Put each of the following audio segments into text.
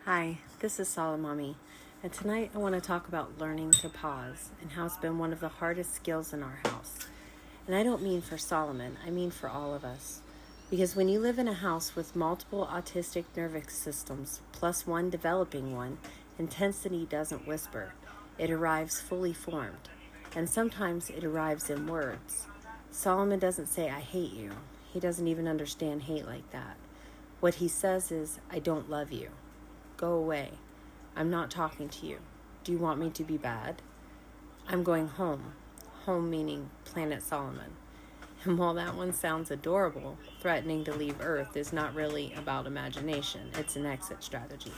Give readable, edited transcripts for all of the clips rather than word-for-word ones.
Hi, this is Solomommy, and tonight I want to talk about learning to pause and how it's been one of the hardest skills in our house. And I don't mean for Solomon, I mean for all of us. Because when you live in a house with multiple autistic nervous systems, plus one developing one, intensity doesn't whisper. It arrives fully formed, and sometimes it arrives in words. Solomon doesn't say, "I hate you." He doesn't even understand hate like that. What he says is, "I don't love you. Go away. I'm not talking to you. Do you want me to be bad? I'm going home." Home meaning planet Solomon. And while that one sounds adorable, threatening to leave Earth is not really about imagination. It's an exit strategy.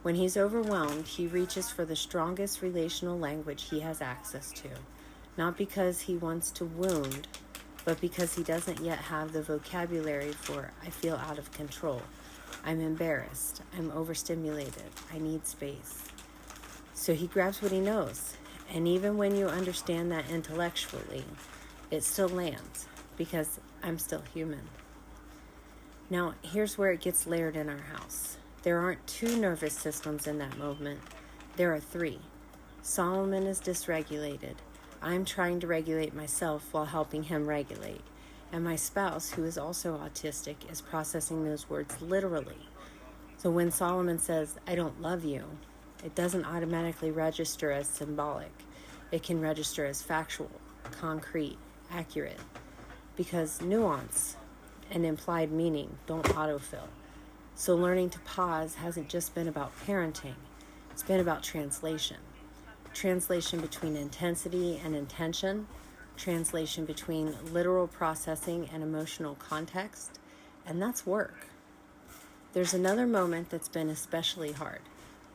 When he's overwhelmed, he reaches for the strongest relational language he has access to. Not because he wants to wound, but because he doesn't yet have the vocabulary for "I feel out of control. I'm embarrassed. I'm overstimulated. I need space." So he grabs what he knows. And even when you understand that intellectually, it still lands because I'm still human. Now, here's where it gets layered in our house. There aren't two nervous systems in that moment. There are three. Solomon is dysregulated. I'm trying to regulate myself while helping him regulate. And my spouse, who is also autistic, is processing those words literally. So when Solomon says, "I don't love you," it doesn't automatically register as symbolic. It can register as factual, concrete, accurate. Because nuance and implied meaning don't autofill. So learning to pause hasn't just been about parenting. It's been about translation. Translation between intensity and intention. Translation between literal processing and emotional context, and that's work. There's another moment that's been especially hard,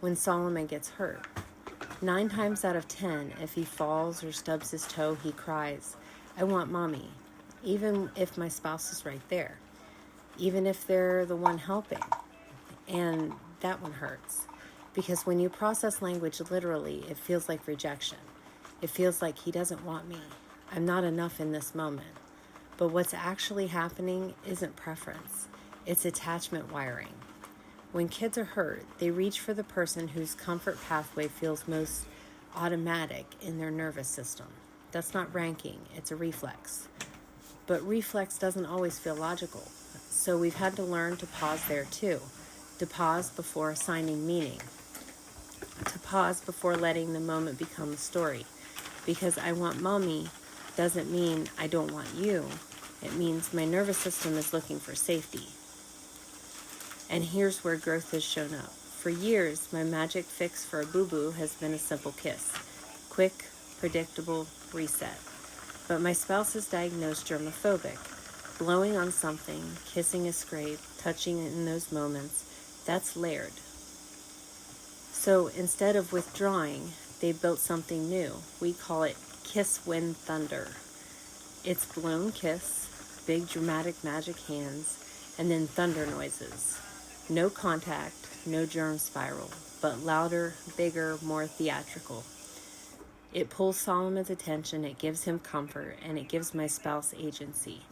when Solomon gets hurt. 9 times out of 10, if he falls or stubs his toe, he cries, "I want mommy," even if my spouse is right there, even if they're the one helping. And that one hurts, because when you process language literally, it feels like rejection. It feels like he doesn't want me. I'm not enough in this moment. But what's actually happening isn't preference. It's attachment wiring. When kids are hurt, they reach for the person whose comfort pathway feels most automatic in their nervous system. That's not ranking, it's a reflex. But reflex doesn't always feel logical. So we've had to learn to pause there too. To pause before assigning meaning. To pause before letting the moment become a story. Because "I want mommy" doesn't mean "I don't want you." It means my nervous system is looking for safety. And here's where growth has shown up. For years, my magic fix for a boo-boo has been a simple kiss. Quick, predictable, reset. But my spouse is diagnosed germophobic. Blowing on something, kissing a scrape, touching it in those moments, that's layered. So instead of withdrawing, they built something new. We call it kiss wind thunder. It's blown kiss, big dramatic magic hands, and then thunder noises. No contact, no germ spiral, but louder, bigger, more theatrical. It pulls Solomon's attention, it gives him comfort, and it gives my spouse agency.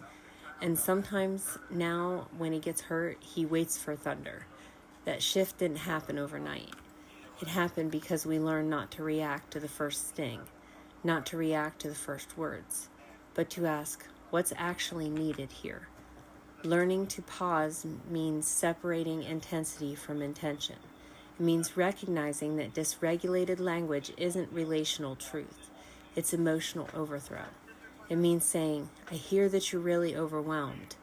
And sometimes now, when he gets hurt, he waits for thunder. That shift didn't happen overnight. It happened because we learned not to react to the first sting, not to react to the first words, but to ask, what's actually needed here? Learning to pause means separating intensity from intention. It means recognizing that dysregulated language isn't relational truth. It's emotional overthrow. It means saying, "I hear that you're really overwhelmed,"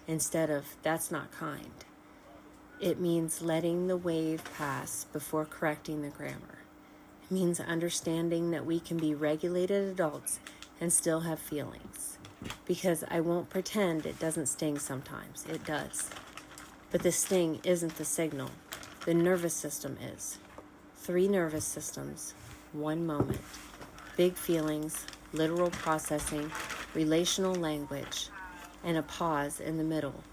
instead of "that's not kind." It means letting the wave pass before correcting the grammar. It means understanding that we can be regulated adults and still have feelings. Because I won't pretend it doesn't sting sometimes. It does. But the sting isn't the signal. The nervous system is. 3 nervous systems, 1 moment. Big feelings, literal processing, relational language, and a pause in the middle.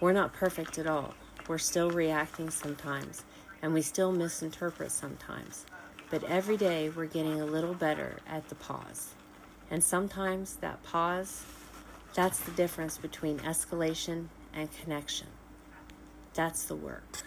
We're not perfect at all. We're still reacting sometimes, and we still misinterpret sometimes. But every day we're getting a little better at the pause. And sometimes that pause, that's the difference between escalation and connection. That's the work.